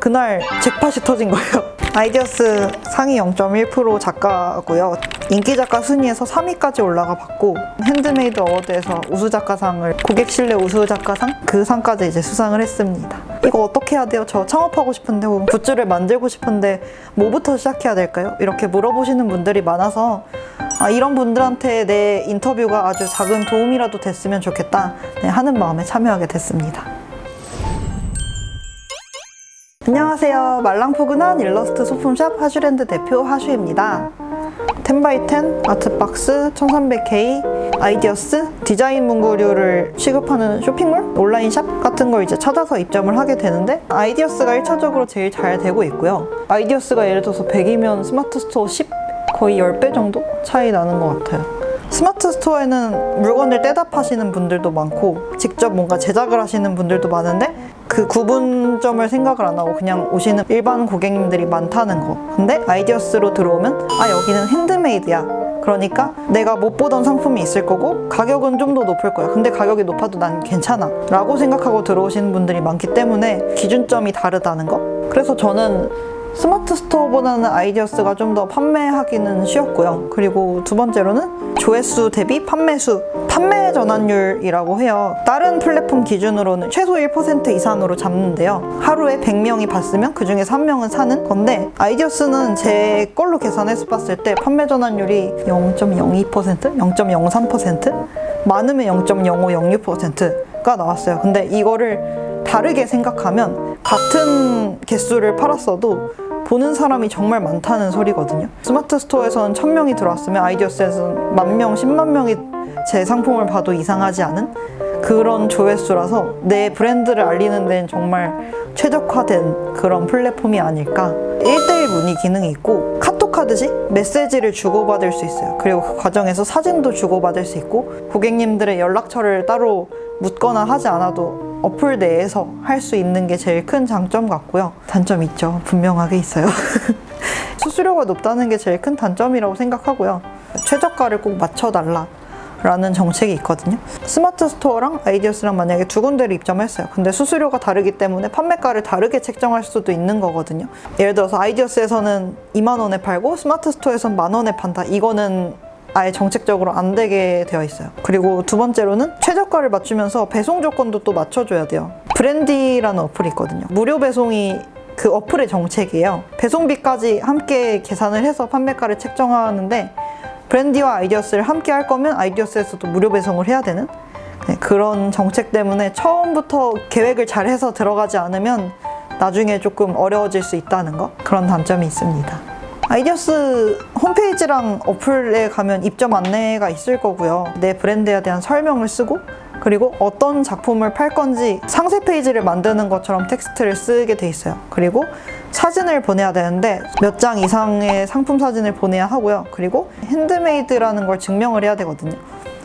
그날 잭팟이 터진 거예요. 아이디어스 상위 0.1% 작가고요. 인기 작가 순위에서 3위까지 올라가 봤고, 핸드메이드 어워드에서 우수작가상을, 고객 신뢰 우수작가상? 그 상까지 이제 수상을 했습니다. 이거 어떻게 해야 돼요? 저 창업하고 싶은데, 굿즈를 만들고 싶은데 뭐부터 시작해야 될까요? 이렇게 물어보시는 분들이 많아서 이런 분들한테 내 인터뷰가 아주 작은 도움이라도 됐으면 좋겠다 하는 마음에 참여하게 됐습니다. 안녕하세요. 말랑포근한 일러스트 소품샵 하슈랜드 대표 하슈입니다. 10x10, 아트박스, 1300K, 아이디어스, 디자인 문구류를 취급하는 쇼핑몰? 온라인 샵 같은 걸 이제 찾아서 입점을 하게 되는데, 아이디어스가 1차적으로 제일 잘 되고 있고요. 아이디어스가 예를 들어서 100이면 스마트 스토어 10, 거의 10배 정도 차이 나는 것 같아요. 스마트 스토어에는 물건을 떼다 파시는 분들도 많고, 직접 뭔가 제작을 하시는 분들도 많은데, 그 구분점을 생각을 안 하고 그냥 오시는 일반 고객님들이 많다는 거. 근데 아이디어스로 들어오면 여기는 핸드메이드야. 그러니까 내가 못 보던 상품이 있을 거고 가격은 좀 더 높을 거야. 근데 가격이 높아도 난 괜찮아 라고 생각하고 들어오시는 분들이 많기 때문에 기준점이 다르다는 거. 그래서 저는 스마트 스토어보다는 아이디어스가 좀 더 판매하기는 쉬웠고요. 그리고 두 번째로는 조회수 대비 판매수, 판매 전환율이라고 해요. 다른 플랫폼 기준으로는 최소 1% 이상으로 잡는데요. 하루에 100명이 봤으면 그 중에 3명은 사는 건데, 아이디어스는 제 걸로 계산해서 봤을 때 판매 전환율이 0.02%? 0.03%? 많으면 0.0506%가 나왔어요. 근데 이거를 다르게 생각하면 같은 개수를 팔았어도 보는 사람이 정말 많다는 소리거든요. 스마트 스토어에서는 1000명이 들어왔으면 아이디어스에서는 10,000명, 10만 명이 제 상품을 봐도 이상하지 않은 그런 조회수라서 내 브랜드를 알리는 데는 정말 최적화된 그런 플랫폼이 아닐까. 1:1 문의 기능이 있고, 카톡 하듯이 메시지를 주고받을 수 있어요. 그리고 그 과정에서 사진도 주고받을 수 있고, 고객님들의 연락처를 따로 묻거나 하지 않아도 어플 내에서 할 수 있는 게 제일 큰 장점 같고요. 단점 있죠. 분명하게 있어요. 수수료가 높다는 게 제일 큰 단점이라고 생각하고요. 최저가를 꼭 맞춰달라 라는 정책이 있거든요. 스마트 스토어랑 아이디어스랑 만약에 두 군데를 입점했어요. 근데 수수료가 다르기 때문에 판매가를 다르게 책정할 수도 있는 거거든요. 예를 들어서 아이디어스에서는 2만 원에 팔고 스마트 스토어에서는 10,000원에 판다. 이거는 아예 정책적으로 안 되게 되어 있어요. 그리고 두 번째로는 최저가를 맞추면서 배송 조건도 또 맞춰줘야 돼요. 브랜디라는 어플이 있거든요. 무료 배송이 그 어플의 정책이에요. 배송비까지 함께 계산을 해서 판매가를 책정하는데, 브랜디와 아이디어스를 함께 할 거면 아이디어스에서도 무료 배송을 해야 되는 그런 정책 때문에 처음부터 계획을 잘 해서 들어가지 않으면 나중에 조금 어려워질 수 있다는 거, 그런 단점이 있습니다. 아이디어스 홈페이지랑 어플에 가면 입점 안내가 있을 거고요. 내 브랜드에 대한 설명을 쓰고, 그리고 어떤 작품을 팔 건지 상세 페이지를 만드는 것처럼 텍스트를 쓰게 돼 있어요. 그리고 사진을 보내야 되는데 몇 장 이상의 상품 사진을 보내야 하고요. 그리고 핸드메이드라는 걸 증명을 해야 되거든요.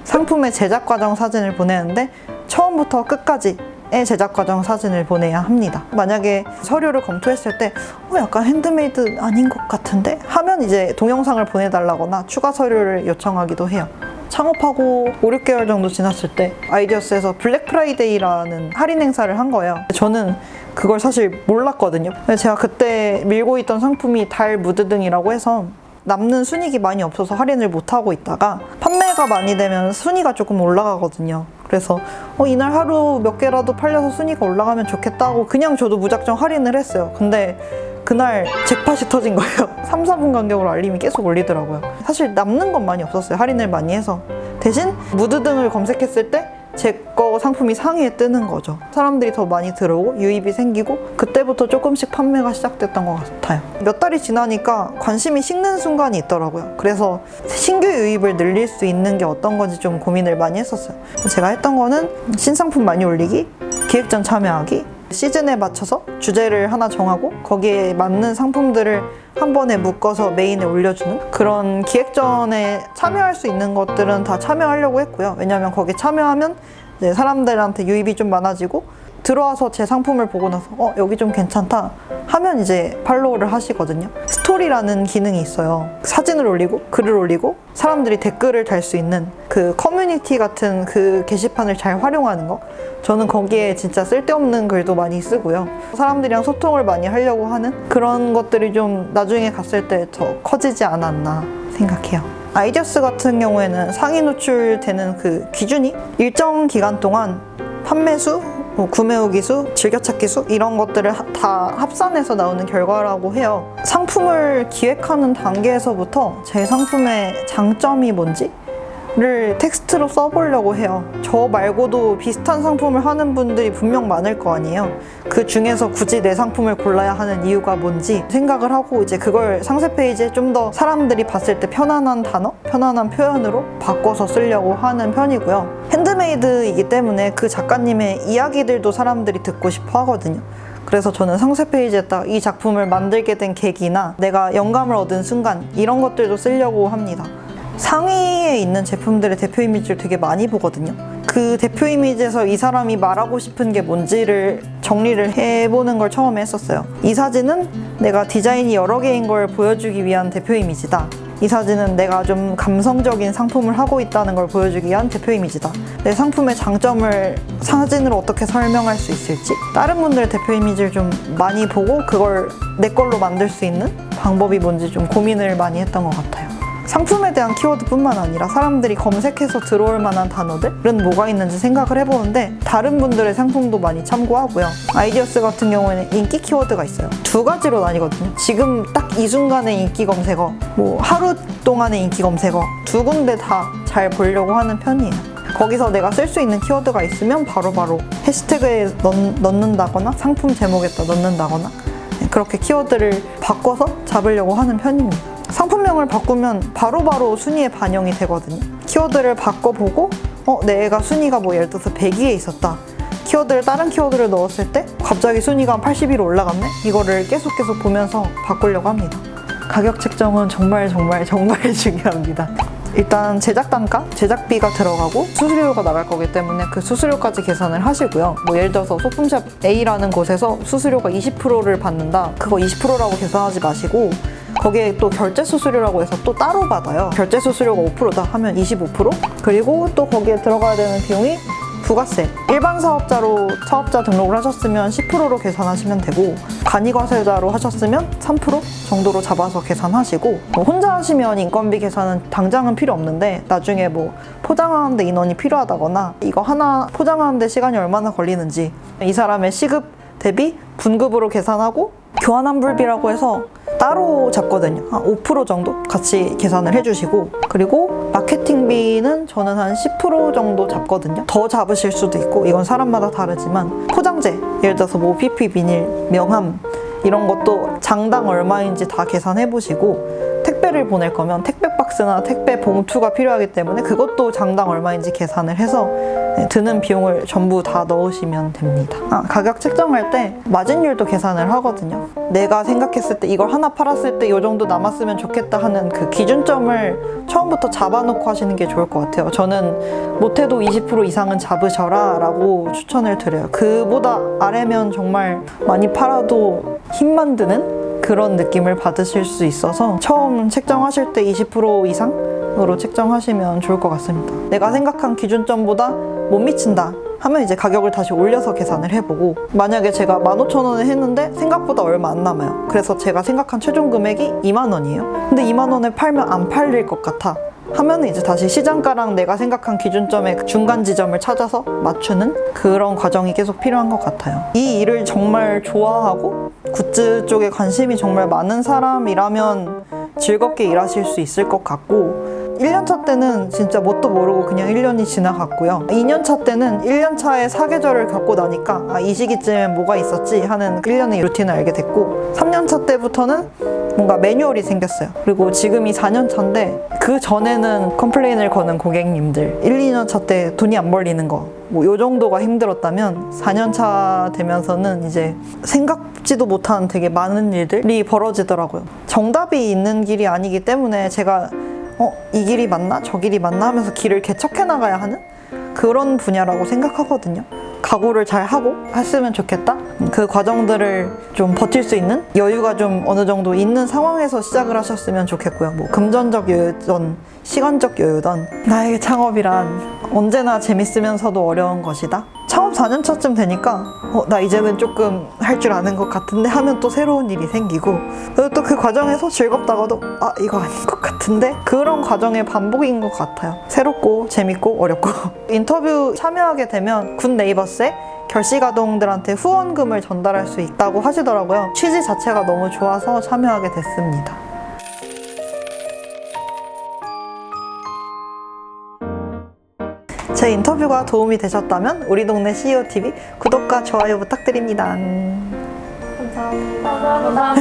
상품의 제작 과정 사진을 보내는데 처음부터 끝까지 제작 과정 사진을 보내야 합니다. 만약에 서류를 검토했을 때 약간 핸드메이드 아닌 것 같은데 하면 이제 동영상을 보내달라거나 추가 서류를 요청하기도 해요. 창업하고 5, 6개월 정도 지났을 때 아이디어스에서 블랙 프라이데이라는 할인 행사를 한 거예요. 저는 그걸 사실 몰랐거든요. 제가 그때 밀고 있던 상품이 달 무드 등이라고 해서 남는 순이익이 많이 없어서 할인을 못하고 있다가 판매가 많이 되면 순위가 조금 올라가거든요. 그래서 이날 하루 몇 개라도 팔려서 순위가 올라가면 좋겠다고 그냥 저도 무작정 할인을 했어요. 근데 그날 잭팟이 터진 거예요. 3, 4분 간격으로 알림이 계속 올리더라고요. 사실 남는 건 많이 없었어요. 할인을 많이 해서. 대신 무드 등을 검색했을 때 제 거 상품이 상위에 뜨는 거죠. 사람들이 더 많이 들어오고 유입이 생기고 그때부터 조금씩 판매가 시작됐던 것 같아요. 몇 달이 지나니까 관심이 식는 순간이 있더라고요. 그래서 신규 유입을 늘릴 수 있는 게 어떤 건지 좀 고민을 많이 했었어요. 제가 했던 거는 신상품 많이 올리기, 기획전 참여하기, 시즌에 맞춰서 주제를 하나 정하고 거기에 맞는 상품들을 한 번에 묶어서 메인에 올려주는 그런 기획전에 참여할 수 있는 것들은 다 참여하려고 했고요. 왜냐하면 거기 참여하면 이제 사람들한테 유입이 좀 많아지고 들어와서 제 상품을 보고 나서 여기 좀 괜찮다 하면 이제 팔로우를 하시거든요. 스토리라는 기능이 있어요. 사진을 올리고 글을 올리고 사람들이 댓글을 달 수 있는 그 커뮤니티 같은 그 게시판을 잘 활용하는 거. 저는 거기에 진짜 쓸데없는 글도 많이 쓰고요. 사람들이랑 소통을 많이 하려고 하는 그런 것들이 좀 나중에 갔을 때 더 커지지 않았나 생각해요. 아이디어스 같은 경우에는 상위 노출되는 그 기준이 일정 기간 동안 판매수, 구매 후기 수, 즐겨찾기 수 이런 것들을 다 합산해서 나오는 결과라고 해요. 상품을 기획하는 단계에서부터 제 상품의 장점이 뭔지를 텍스트로 써보려고 해요. 저 말고도 비슷한 상품을 하는 분들이 분명 많을 거 아니에요. 그 중에서 굳이 내 상품을 골라야 하는 이유가 뭔지 생각을 하고 이제 그걸 상세 페이지에 좀 더 사람들이 봤을 때 편안한 단어, 편안한 표현으로 바꿔서 쓰려고 하는 편이고요. 핸드메이드이기 때문에 그 작가님의 이야기들도 사람들이 듣고 싶어 하거든요. 그래서 저는 상세 페이지에다가 이 작품을 만들게 된 계기나 내가 영감을 얻은 순간 이런 것들도 쓰려고 합니다. 상위에 있는 제품들의 대표 이미지를 되게 많이 보거든요. 그 대표 이미지에서 이 사람이 말하고 싶은 게 뭔지를 정리를 해보는 걸 처음에 했었어요. 이 사진은 내가 디자인이 여러 개인 걸 보여주기 위한 대표 이미지다. 이 사진은 내가 좀 감성적인 상품을 하고 있다는 걸 보여주기 위한 대표 이미지다. 내 상품의 장점을 사진으로 어떻게 설명할 수 있을지 다른 분들의 대표 이미지를 좀 많이 보고 그걸 내 걸로 만들 수 있는 방법이 뭔지 좀 고민을 많이 했던 것 같아요. 상품에 대한 키워드뿐만 아니라 사람들이 검색해서 들어올 만한 단어들은 뭐가 있는지 생각을 해보는데 다른 분들의 상품도 많이 참고하고요. 아이디어스 같은 경우에는 인기 키워드가 있어요. 두 가지로 나뉘거든요. 지금 딱 이 순간의 인기 검색어, 뭐 하루 동안의 인기 검색어 두 군데 다 잘 보려고 하는 편이에요. 거기서 내가 쓸 수 있는 키워드가 있으면 바로바로 해시태그에 넣는다거나 상품 제목에다 넣는다거나 그렇게 키워드를 바꿔서 잡으려고 하는 편입니다. 상품명을 바꾸면 바로바로 순위에 반영이 되거든요. 키워드를 바꿔보고 내가 순위가 뭐 예를 들어서 100위에 있었다. 키워드를 다른 키워드를 넣었을 때 갑자기 순위가 80위로 올라갔네? 이거를 계속 보면서 바꾸려고 합니다. 가격 책정은 정말 중요합니다. 일단 제작 단가, 제작비가 들어가고 수수료가 나갈 거기 때문에 그 수수료까지 계산을 하시고요. 뭐 예를 들어서 소품샵 A라는 곳에서 수수료가 20%를 받는다. 그거 20%라고 계산하지 마시고 거기에 또 결제 수수료라고 해서 또 따로 받아요. 결제 수수료가 5%다 하면 25%? 그리고 또 거기에 들어가야 되는 비용이 부가세. 일반 사업자로 사업자 등록을 하셨으면 10%로 계산하시면 되고 간이과세자로 하셨으면 3% 정도로 잡아서 계산하시고 혼자 하시면 인건비 계산은 당장은 필요 없는데 나중에 뭐 포장하는데 인원이 필요하다거나 이거 하나 포장하는데 시간이 얼마나 걸리는지 이 사람의 시급 대비 분급으로 계산하고 교환환불비라고 해서 따로 잡거든요. 한 5% 정도 같이 계산을 해주시고 그리고 마케팅비는 저는 한 10% 정도 잡거든요. 더 잡으실 수도 있고 이건 사람마다 다르지만 포장재 예를 들어서 뭐 PP 비닐, 명함 이런 것도 장당 얼마인지 다 계산해 보시고 택배를 보낼 거면 택배 박스나 택배 봉투가 필요하기 때문에 그것도 장당 얼마인지 계산을 해서 드는 비용을 전부 다 넣으시면 됩니다. 가격 책정할 때 마진율도 계산을 하거든요. 내가 생각했을 때 이걸 하나 팔았을 때 이 정도 남았으면 좋겠다 하는 그 기준점을 처음부터 잡아놓고 하시는 게 좋을 것 같아요. 저는 못해도 20% 이상은 잡으셔라 라고 추천을 드려요. 그보다 아래면 정말 많이 팔아도 힘만 드는 그런 느낌을 받으실 수 있어서 처음 책정하실 때 20% 이상으로 책정하시면 좋을 것 같습니다. 내가 생각한 기준점보다 못 미친다 하면 이제 가격을 다시 올려서 계산을 해보고 만약에 제가 15,000원에 했는데 생각보다 얼마 안 남아요. 그래서 제가 생각한 최종 금액이 20,000원이에요. 근데 20,000원에 팔면 안 팔릴 것 같아 하면 이제 다시 시장가랑 내가 생각한 기준점의 중간 지점을 찾아서 맞추는 그런 과정이 계속 필요한 것 같아요. 이 일을 정말 좋아하고 굿즈 쪽에 관심이 정말 많은 사람이라면 즐겁게 일하실 수 있을 것 같고 1년차 때는 진짜 뭣도 모르고 그냥 1년이 지나갔고요. 2년차 때는 1년차의 사계절을 겪고 나니까 이 시기쯤엔 뭐가 있었지 하는 1년의 루틴을 알게 됐고 3년차 때부터는 뭔가 매뉴얼이 생겼어요. 그리고 지금이 4년차인데 그 전에는 컴플레인을 거는 고객님들 1, 2년차 때 돈이 안 벌리는 거 뭐 요 정도가 힘들었다면 4년차 되면서는 이제 생각지도 못한 되게 많은 일들이 벌어지더라고요. 정답이 있는 길이 아니기 때문에 제가 이 길이 맞나? 저 길이 맞나? 하면서 길을 개척해 나가야 하는 그런 분야라고 생각하거든요. 각오를 잘 하고 했으면 좋겠다. 그 과정들을 좀 버틸 수 있는 여유가 좀 어느 정도 있는 상황에서 시작을 하셨으면 좋겠고요. 뭐 금전적 여유든 시간적 여유든 나에게 창업이란 언제나 재밌으면서도 어려운 것이다. 창업 4년 차쯤 되니까 나 이제는 조금 할 줄 아는 것 같은데 하면 또 새로운 일이 생기고 그리고 또 그 과정에서 즐겁다가도 이거 아닌 것 같은데 그런 과정의 반복인 것 같아요. 새롭고 재밌고 어렵고 인터뷰 참여하게 되면 굿 네이버스에 결식아동들한테 후원금을 전달할 수 있다고 하시더라고요. 취지 자체가 너무 좋아서 참여하게 됐습니다. 제 인터뷰가 도움이 되셨다면 우리 동네 CEOTV 구독과 좋아요 부탁드립니다. 감사합니다.